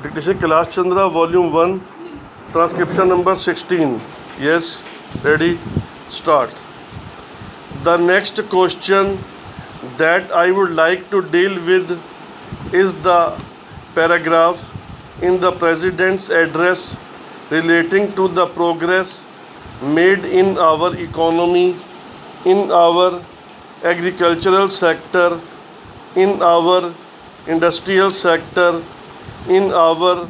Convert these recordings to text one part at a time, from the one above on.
Dictation Kailash Chandra, Volume 1, Transcription number 16. Yes, ready, start. The next question that I would like to deal with is the paragraph in the President's address relating to the progress made in our economy, in our agricultural sector, in our industrial sector, in our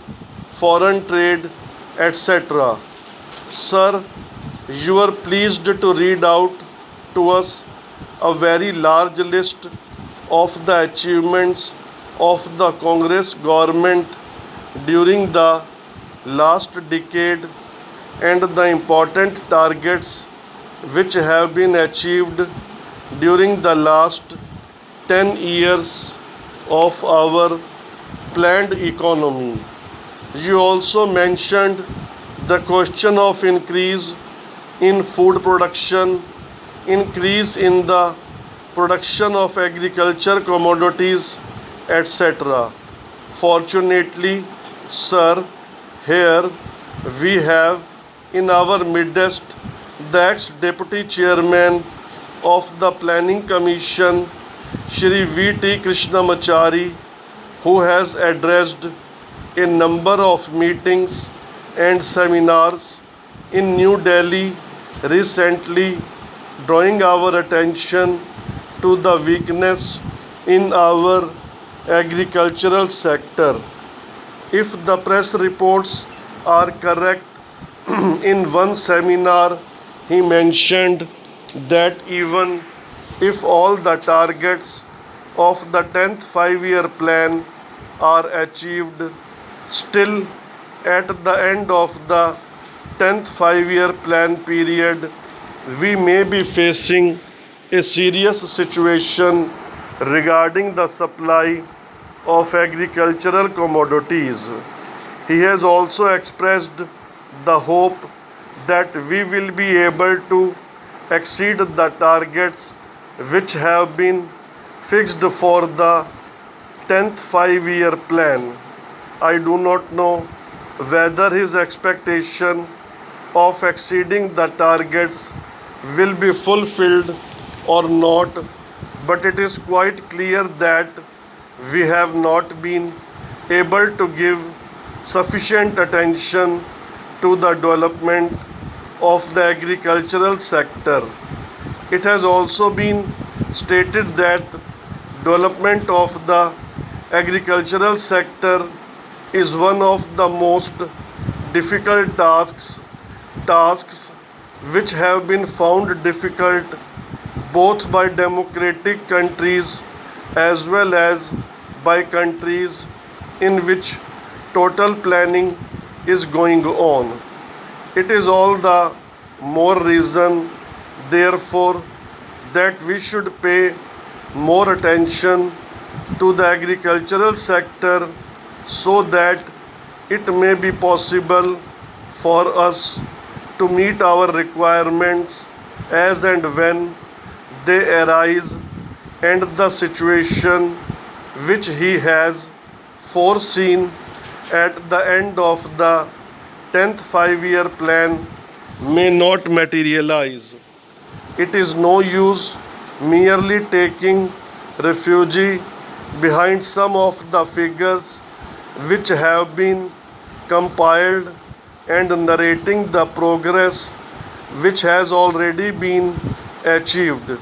foreign trade, etc. Sir, you are pleased to read out to us a very large list of the achievements of the Congress government during the last decade and the important targets which have been achieved during the last 10 years of our planned economy. You also mentioned the question of increase in food production, increase in the production of agriculture commodities, etc. Fortunately, sir, here we have in our midst the ex-deputy chairman of the Planning Commission, Shri V.T. Krishnamachari, who has addressed a number of meetings and seminars in New Delhi recently, drawing our attention to the weakness in our agricultural sector. If the press reports are correct, in one seminar he mentioned that even if all the targets of the 10th five-year plan are achieved, still at the end of the 10th five-year plan period, we may be facing a serious situation regarding the supply of agricultural commodities. He has also expressed the hope that we will be able to exceed the targets which have been fixed for the 10th five-year plan. I do not know whether his expectation of exceeding the targets will be fulfilled or not, but it is quite clear that we have not been able to give sufficient attention to the development of the agricultural sector. It has also been stated that development of the agricultural sector is one of the most difficult tasks which have been found difficult both by democratic countries as well as by countries in which total planning is going on. It is all the more reason, therefore, that we should pay more attention to the agricultural sector so that it may be possible for us to meet our requirements as and when they arise, and the situation which he has foreseen at the end of the 10th five-year plan may not materialize. It is no use merely taking refuge behind some of the figures which have been compiled and narrating the progress which has already been achieved.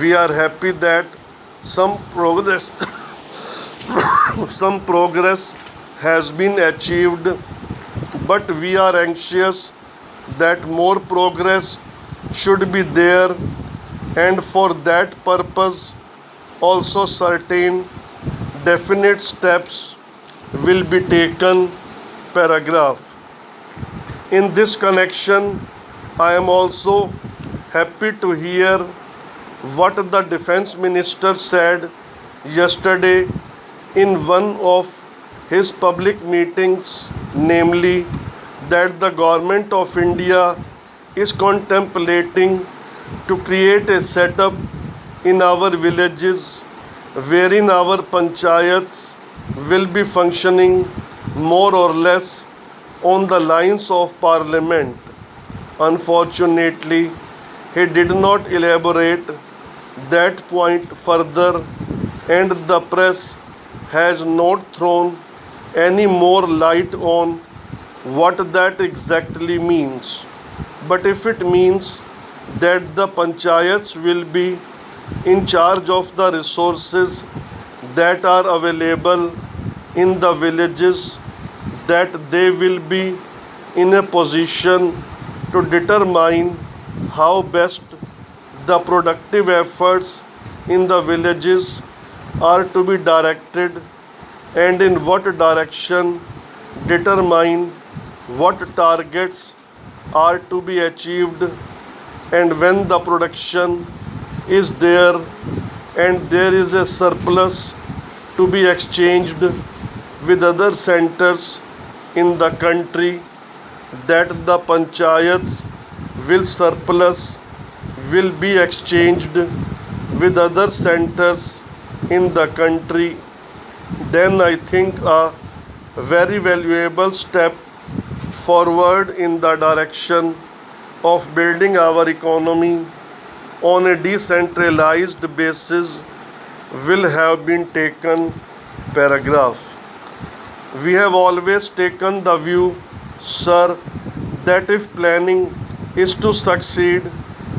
We are happy that some progress some progress has been achieved, but we are anxious that more progress should be there, and for that purpose also certain definite steps will be taken. Paragraph. In this connection, I am also happy to hear what the Defense Minister said yesterday in one of his public meetings, namely that the Government of India is contemplating to create a setup in our villages wherein our panchayats will be functioning more or less on the lines of Parliament. Unfortunately, he did not elaborate that point further, and the press has not thrown any more light on what that exactly means. But if it means that the panchayats will be in charge of the resources that are available in the villages, that they will be in a position to determine how best the productive efforts in the villages are to be directed, and in what direction determine what targets are to be achieved, and when the production is there and there is a surplus to be exchanged with other centers in the country, that the panchayats will be exchanged with other centers in the country, then I think a very valuable step forward in the direction of building our economy on a decentralized basis will have been taken. Paragraph. We have always taken the view, sir, that if planning is to succeed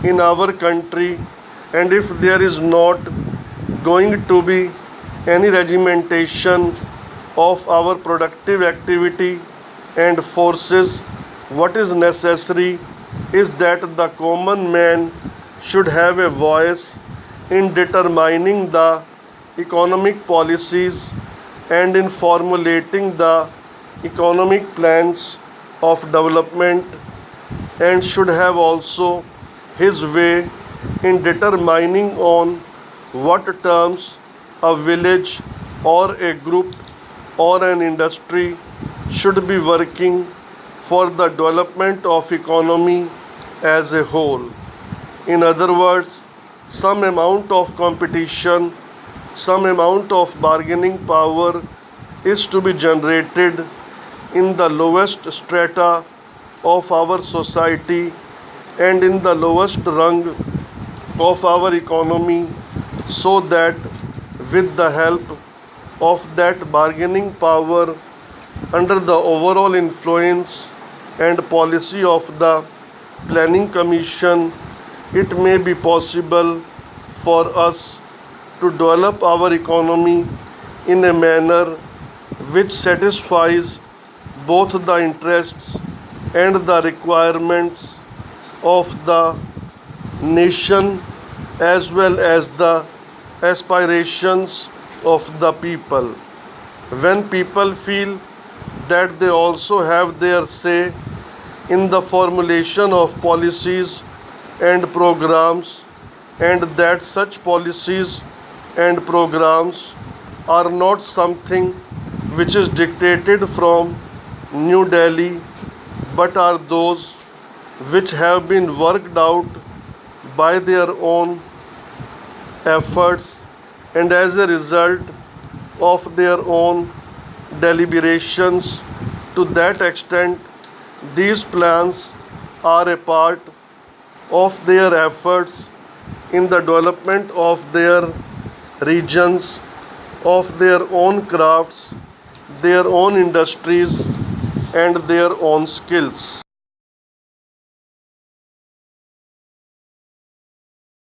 in our country, and if there is not going to be any regimentation of our productive activity and forces, what is necessary is that the common man should have a voice in determining the economic policies and in formulating the economic plans of development, and should have also his way in determining on what terms a village or a group or an industry should be working for the development of economy as a whole. In other words, some amount of competition, some amount of bargaining power is to be generated in the lowest strata of our society and in the lowest rung of our economy, so that with the help of that bargaining power, under the overall influence and policy of the Planning Commission, it may be possible for us to develop our economy in a manner which satisfies both the interests and the requirements of the nation as well as the aspirations of the people. When people feel that they also have their say in the formulation of policies and programs, and that such policies and programs are not something which is dictated from New Delhi, but are those which have been worked out by their own efforts and as a result of their own deliberations. To that extent, these plans are a part of their efforts in the development of their regions, of their own crafts, their own industries, and their own skills.